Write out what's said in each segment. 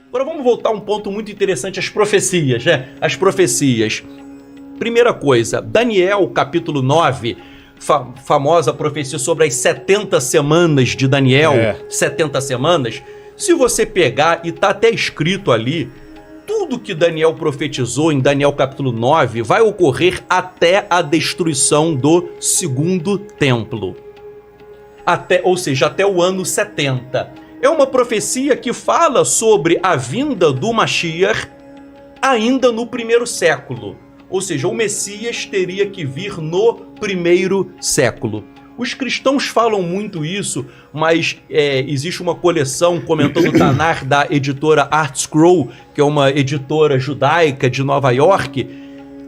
Agora vamos voltar a um ponto muito interessante, as profecias, né? As profecias. Primeira coisa, Daniel, capítulo 9, famosa profecia sobre as 70 semanas de Daniel, 70 semanas. Se você pegar, e está até escrito ali, tudo que Daniel profetizou em Daniel capítulo 9 vai ocorrer até a destruição do segundo templo. Ou seja, até o ano 70. É uma profecia que fala sobre a vinda do Mashiach ainda no primeiro século. Ou seja, o Messias teria que vir no primeiro século. Os cristãos falam muito isso, mas existe uma coleção comentando o Tanar da editora Art Scroll, que é uma editora judaica de Nova York,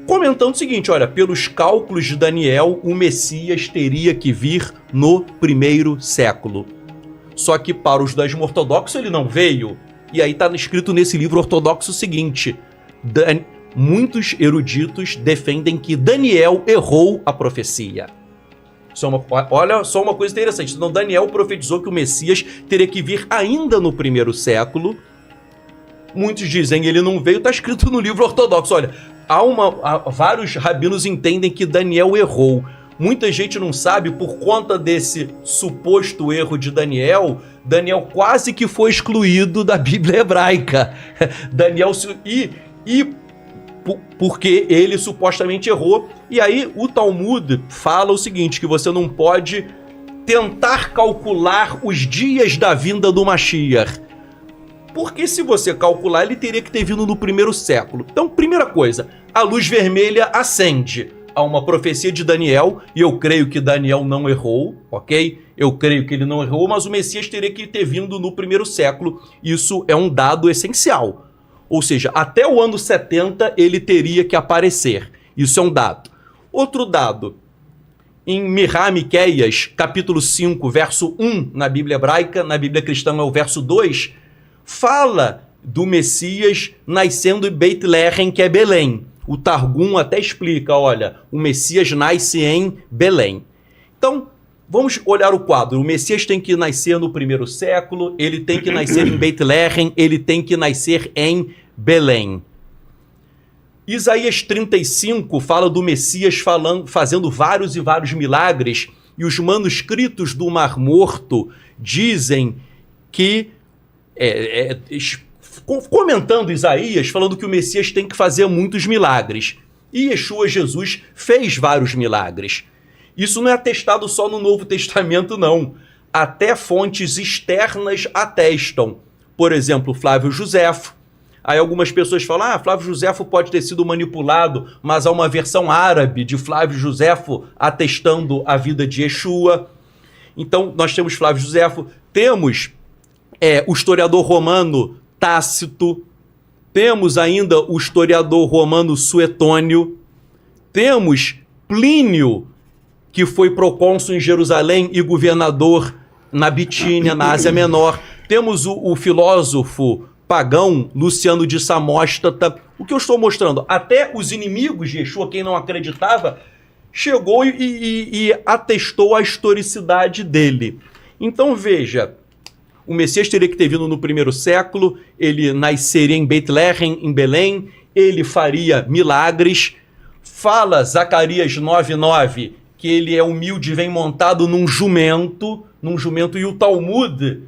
comentando o seguinte, olha, pelos cálculos de Daniel, o Messias teria que vir no primeiro século. Só que para os judaísmo ortodoxo ele não veio. E aí está escrito nesse livro ortodoxo o seguinte, muitos eruditos defendem que Daniel errou a profecia. Olha só uma coisa interessante. Então Daniel profetizou que o Messias teria que vir ainda no primeiro século. Muitos dizem que ele não veio, está escrito no livro ortodoxo. Olha, vários rabinos entendem que Daniel errou. Muita gente não sabe, por conta desse suposto erro de Daniel quase que foi excluído da Bíblia hebraica. Porque ele supostamente errou. E aí o Talmud fala o seguinte, que você não pode tentar calcular os dias da vinda do Mashiach. Porque se você calcular, ele teria que ter vindo no primeiro século. Então, primeira coisa, a luz vermelha acende. Há uma profecia de Daniel, e eu creio que Daniel não errou, ok? Eu creio que ele não errou, mas o Messias teria que ter vindo no primeiro século. Isso é um dado essencial. Ou seja, até o ano 70 ele teria que aparecer. Isso é um dado. Outro dado, em Miqueias, capítulo 5, verso 1, na Bíblia hebraica, na Bíblia cristã é o verso 2, fala do Messias nascendo em Beit Lehem, que é Belém. O Targum até explica, olha, o Messias nasce em Belém. Então, vamos olhar o quadro. O Messias tem que nascer no primeiro século, ele tem que nascer em Beit Lehem, ele tem que nascer em Belém. Isaías 35 fala do Messias fazendo vários e vários milagres, e os manuscritos do Mar Morto dizem que, comentando Isaías, falando que o Messias tem que fazer muitos milagres. E Yeshua, Jesus, fez vários milagres. Isso não é atestado só no Novo Testamento, não. Até fontes externas atestam. Por exemplo, Flávio Josefo. Aí algumas pessoas falam, Flávio Josefo pode ter sido manipulado, mas há uma versão árabe de Flávio Josefo atestando a vida de Yeshua. Então, nós temos Flávio Josefo, temos o historiador romano Tácito, temos ainda o historiador romano Suetônio, temos Plínio, que foi procônsul em Jerusalém e governador na Bitínia, na Ásia Menor. Temos o filósofo pagão Luciano de Samóstata. O que eu estou mostrando? Até os inimigos de Yeshua, quem não acreditava, chegou e atestou a historicidade dele. Então veja, o Messias teria que ter vindo no primeiro século, ele nasceria em Beit Lehem, em Belém, ele faria milagres. Fala Zacarias 9:9 que ele é humilde e vem montado num jumento, e o Talmud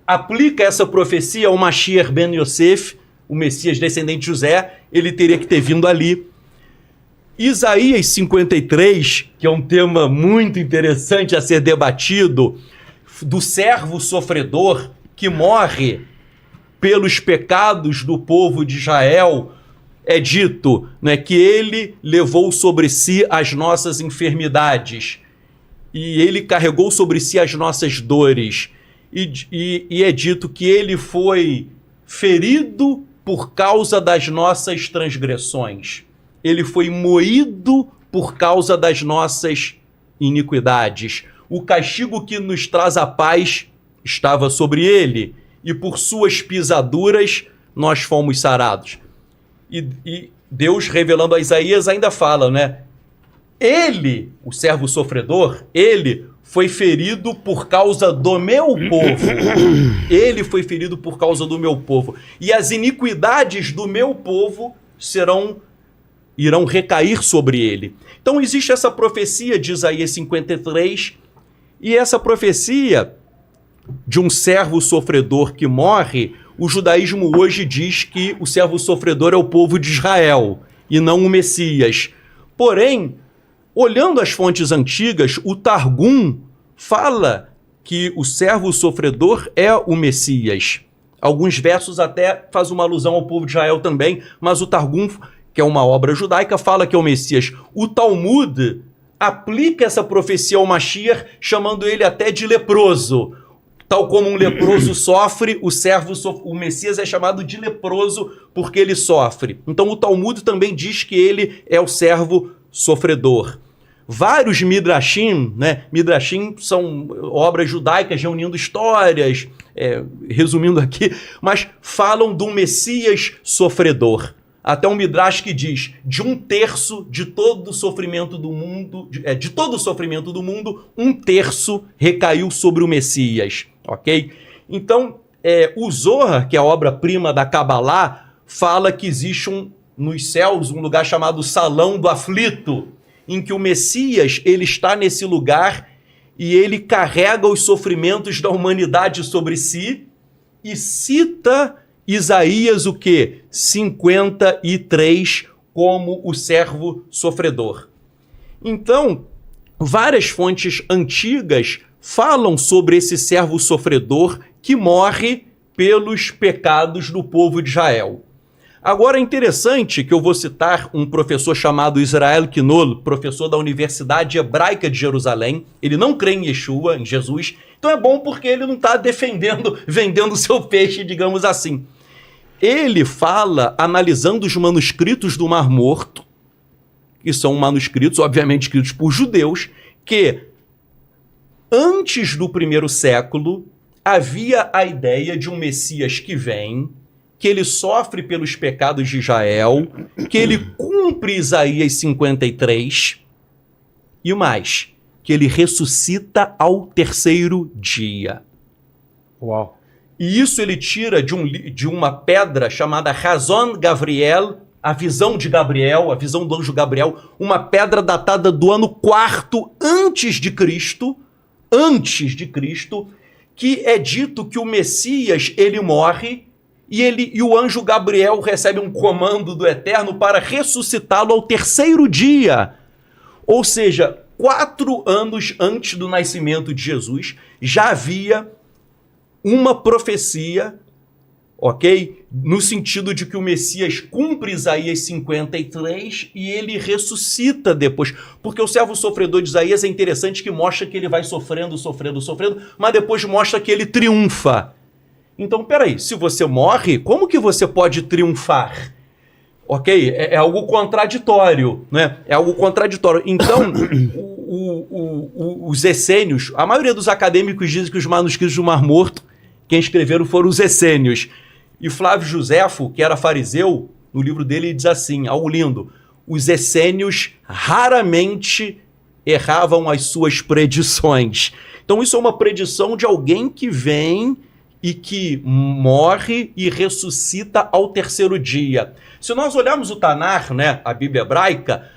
aplica essa profecia ao Mashiach ben Yosef, o Messias descendente de José, ele teria que ter vindo ali. Isaías 53, que é um tema muito interessante a ser debatido, do servo sofredor que morre pelos pecados do povo de Israel, é dito, né, que ele levou sobre si as nossas enfermidades e ele carregou sobre si as nossas dores. E é dito que ele foi ferido por causa das nossas transgressões. Ele foi moído por causa das nossas iniquidades. O castigo que nos traz a paz estava sobre ele, e por suas pisaduras nós fomos sarados. E Deus, revelando a Isaías, ainda fala, né? Ele, o servo sofredor, ele foi ferido por causa do meu povo. Ele foi ferido por causa do meu povo. E as iniquidades do meu povo irão recair sobre ele. Então existe essa profecia de Isaías 53, e essa profecia de um servo sofredor que morre, o judaísmo hoje diz que o servo sofredor é o povo de Israel e não o Messias. Porém, olhando as fontes antigas, o Targum fala que o servo sofredor é o Messias. Alguns versos até fazem uma alusão ao povo de Israel também, mas o Targum, que é uma obra judaica, fala que é o Messias. O Talmud aplica essa profecia ao Mashiach, chamando ele até de leproso. Tal como um leproso sofre, o Messias é chamado de leproso porque ele sofre. Então o Talmud também diz que ele é o servo sofredor. Vários midrashim, né? Midrashim são obras judaicas reunindo histórias, resumindo aqui, mas falam do Messias sofredor. Até um midrash que diz, de 1/3 de todo o sofrimento do mundo, de todo o sofrimento do mundo, 1/3 recaiu sobre o Messias, ok? Então, o Zohar, que é a obra-prima da Kabbalah, fala que existe nos céus um lugar chamado Salão do Aflito, em que o Messias ele está nesse lugar e ele carrega os sofrimentos da humanidade sobre si e cita Isaías o quê? 53 como o servo sofredor. Então, várias fontes antigas falam sobre esse servo sofredor que morre pelos pecados do povo de Israel. Agora é interessante que eu vou citar um professor chamado Israel Kinol, professor da Universidade Hebraica de Jerusalém. Ele não crê em Yeshua, em Jesus, então é bom porque ele não está vendendo o seu peixe, digamos assim. Ele fala, analisando os manuscritos do Mar Morto, que são manuscritos, obviamente, escritos por judeus, que antes do 1º século havia a ideia de um Messias que vem, que ele sofre pelos pecados de Israel, que ele cumpre Isaías 53, e mais, que ele ressuscita ao 3º dia. Uau! E isso ele tira de uma pedra chamada Razon Gabriel, a visão de Gabriel, a visão do anjo Gabriel, uma pedra datada do ano 4 antes de Cristo, que é dito que o Messias ele morre e o anjo Gabriel recebe um comando do Eterno para ressuscitá-lo ao 3º dia. Ou seja, 4 anos antes do nascimento de Jesus, já havia uma profecia, ok? No sentido de que o Messias cumpre Isaías 53 e ele ressuscita depois. Porque o servo sofredor de Isaías é interessante que mostra que ele vai sofrendo, mas depois mostra que ele triunfa. Então, peraí, se você morre, como que você pode triunfar? Ok? É algo contraditório, né? É algo contraditório. Então, os essênios, a maioria dos acadêmicos dizem que os manuscritos do Mar Morto, quem escreveram foram os essênios. E Flávio Josefo, que era fariseu, no livro dele diz assim, algo lindo, os essênios raramente erravam as suas predições. Então isso é uma predição de alguém que vem e que morre e ressuscita ao 3º dia. Se nós olharmos o Tanar, né, a Bíblia hebraica,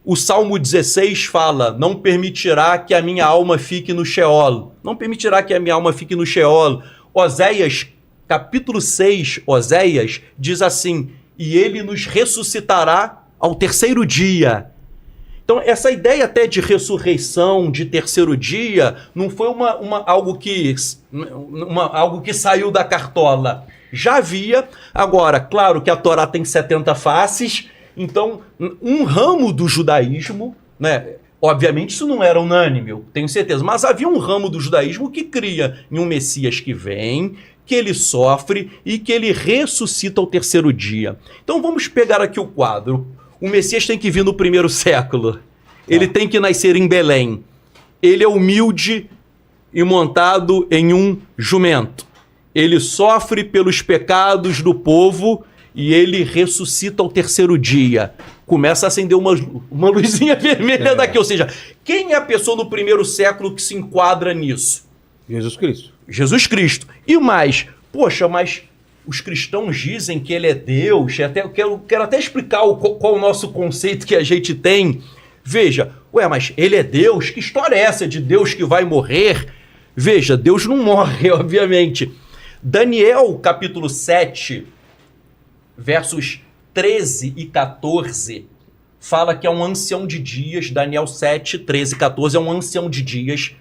o Salmo 16 fala, não permitirá que a minha alma fique no Sheol. Não permitirá que a minha alma fique no Sheol. Oséias, capítulo 6, Oséias, diz assim, e ele nos ressuscitará ao 3º dia. Então, essa ideia até de ressurreição, de 3º dia, não foi algo que saiu da cartola. Já havia. Agora, claro que a Torá tem 70 faces, então, um ramo do judaísmo, né? Obviamente isso não era unânime, eu tenho certeza, mas havia um ramo do judaísmo que cria em um Messias que vem, que ele sofre e que ele ressuscita ao 3º dia. Então vamos pegar aqui o quadro. O Messias tem que vir no 1º século. Ele tem que nascer em Belém. Ele é humilde e montado em um jumento. Ele sofre pelos pecados do povo e ele ressuscita ao terceiro dia. Começa a acender uma luzinha vermelha daqui. Ou seja, quem é a pessoa no primeiro século que se enquadra nisso? Jesus Cristo. Jesus Cristo. E mais, poxa, mas os cristãos dizem que ele é Deus. Eu quero até explicar qual o nosso conceito que a gente tem. Veja, mas ele é Deus? Que história é essa de Deus que vai morrer? Veja, Deus não morre, obviamente. Daniel, capítulo 7, versos 13 e 14, fala que é um ancião de dias. Daniel 7, 13 e 14 é um ancião de dias,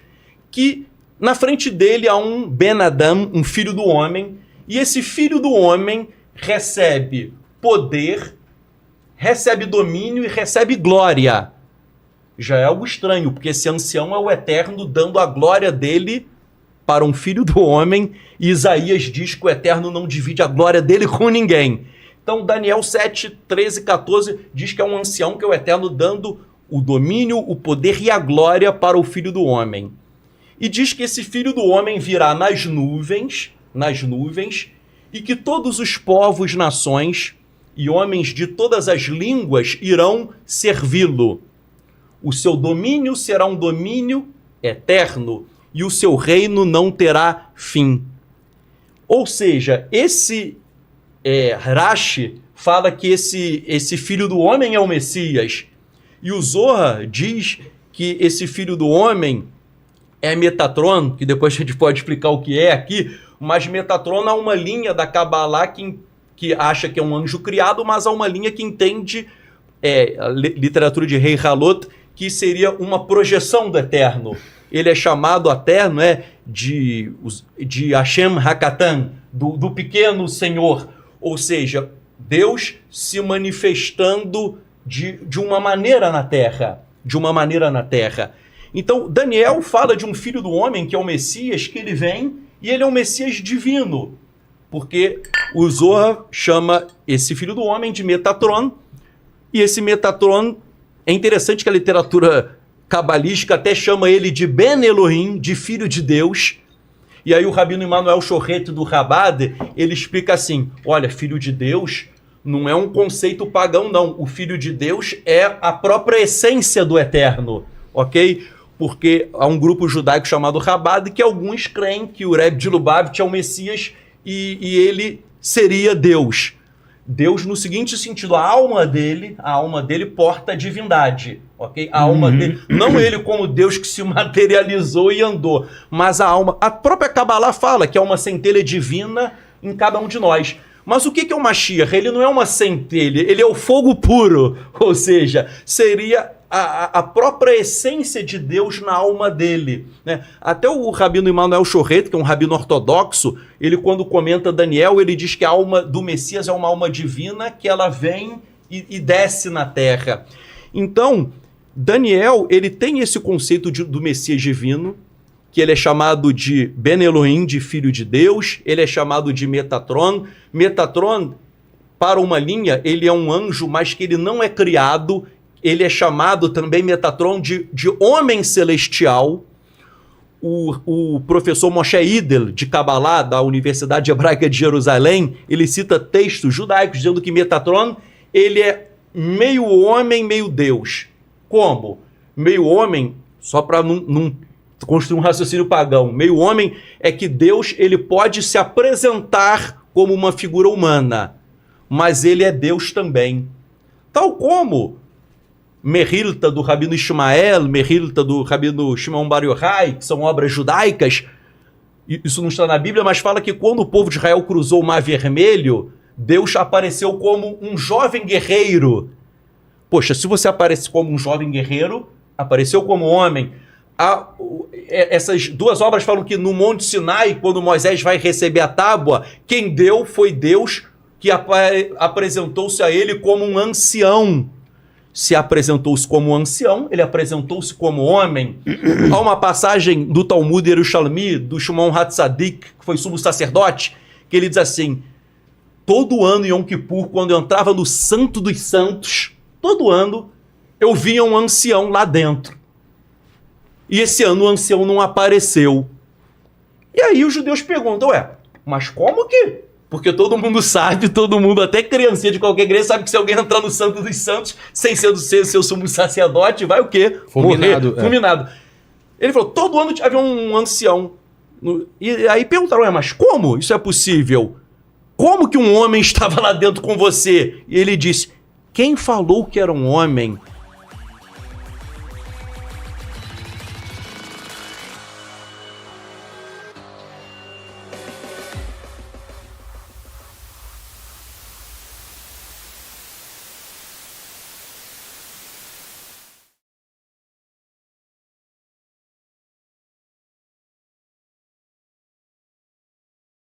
que na frente dele há um Ben-Adam, um filho do homem, e esse filho do homem recebe poder, recebe domínio e recebe glória. Já é algo estranho, porque esse ancião é o Eterno dando a glória dele para um filho do homem, e Isaías diz que o Eterno não divide a glória dele com ninguém. Então Daniel 7, 13 e 14 diz que é um ancião, que é o Eterno dando o domínio, o poder e a glória para o filho do homem. E diz que esse filho do homem virá nas nuvens, e que todos os povos, nações e homens de todas as línguas irão servi-lo. O seu domínio será um domínio eterno, e o seu reino não terá fim. Ou seja, esse Rashi fala que esse filho do homem é o Messias. E o Zohar diz que esse filho do homem é Metatron, que depois a gente pode explicar o que é aqui, mas Metatron há uma linha da Kabbalah que acha que é um anjo criado, mas há uma linha que entende a literatura de Rei Halot, que seria uma projeção do Eterno. Ele é chamado Eterno de Hashem Hakatan, do pequeno Senhor. Ou seja, Deus se manifestando de uma maneira na Terra. Então, Daniel fala de um filho do homem, que é o Messias, que ele vem, e ele é um Messias divino. Porque o Zohar chama esse filho do homem de Metatron, e esse Metatron, é interessante que a literatura cabalística até chama ele de Ben Elohim, de filho de Deus. E aí o Rabino Emanuel Chorreto do Rabad, ele explica assim, olha, filho de Deus não é um conceito pagão, não. O filho de Deus é a própria essência do Eterno, ok? Porque há um grupo judaico chamado Rabad, que alguns creem que o Rebbe de Lubavitch é o Messias e ele seria Deus. Deus no seguinte sentido, a alma dele porta a divindade, ok? A alma dele, não ele como Deus que se materializou e andou, mas a alma. A própria Kabbalah fala que é uma centelha divina em cada um de nós. Mas o que é o Mashiach? Ele não é uma centelha, ele é o fogo puro, ou seja, seria a própria essência de Deus na alma dele, né? Até o Rabino Emanuel Chorreto, que é um rabino ortodoxo, ele quando comenta Daniel, ele diz que a alma do Messias é uma alma divina, que ela vem e desce na terra. Então, Daniel, ele tem esse conceito do Messias divino, que ele é chamado de Ben Elohim, de filho de Deus, ele é chamado de Metatron. Metatron, para uma linha, ele é um anjo, mas que ele não é criado. Ele é chamado também Metatron de homem celestial. O professor Moshe Idel, de Kabbalah, da Universidade Hebraica de Jerusalém, ele cita textos judaicos dizendo que Metatron, ele é meio homem, meio Deus. Como? Meio homem, só para não construir um raciocínio pagão, meio homem é que Deus ele pode se apresentar como uma figura humana, mas ele é Deus também. Tal como Mehilta do Rabino Ishmael, Mehilta do Rabino Shimon Bar Yochai, que são obras judaicas, isso não está na Bíblia, mas fala que quando o povo de Israel cruzou o Mar Vermelho, Deus apareceu como um jovem guerreiro. Poxa, se você aparece como um jovem guerreiro, apareceu como homem. Essas duas obras falam que no Monte Sinai, quando Moisés vai receber a tábua, quem deu foi Deus, que apresentou-se a ele como um ancião. Se apresentou-se como um ancião, ele apresentou-se como homem. Há uma passagem do Talmud Yerushalmi, do Shimon Hatzadik, que foi sumo sacerdote, que ele diz assim, todo ano em Yom Kippur, quando eu entrava no Santo dos Santos, todo ano eu via um ancião lá dentro. E esse ano o ancião não apareceu. E aí os judeus perguntam, mas como que Porque todo mundo sabe, todo mundo, até criancinha de qualquer igreja, sabe que se alguém entrar no Santo dos Santos, sem ser do seu sumo sacerdote, vai o quê? Fulminado. Morrer. Fulminado. Ele falou, todo ano havia um ancião. E aí perguntaram, mas como isso é possível? Como que um homem estava lá dentro com você? E ele disse, quem falou que era um homem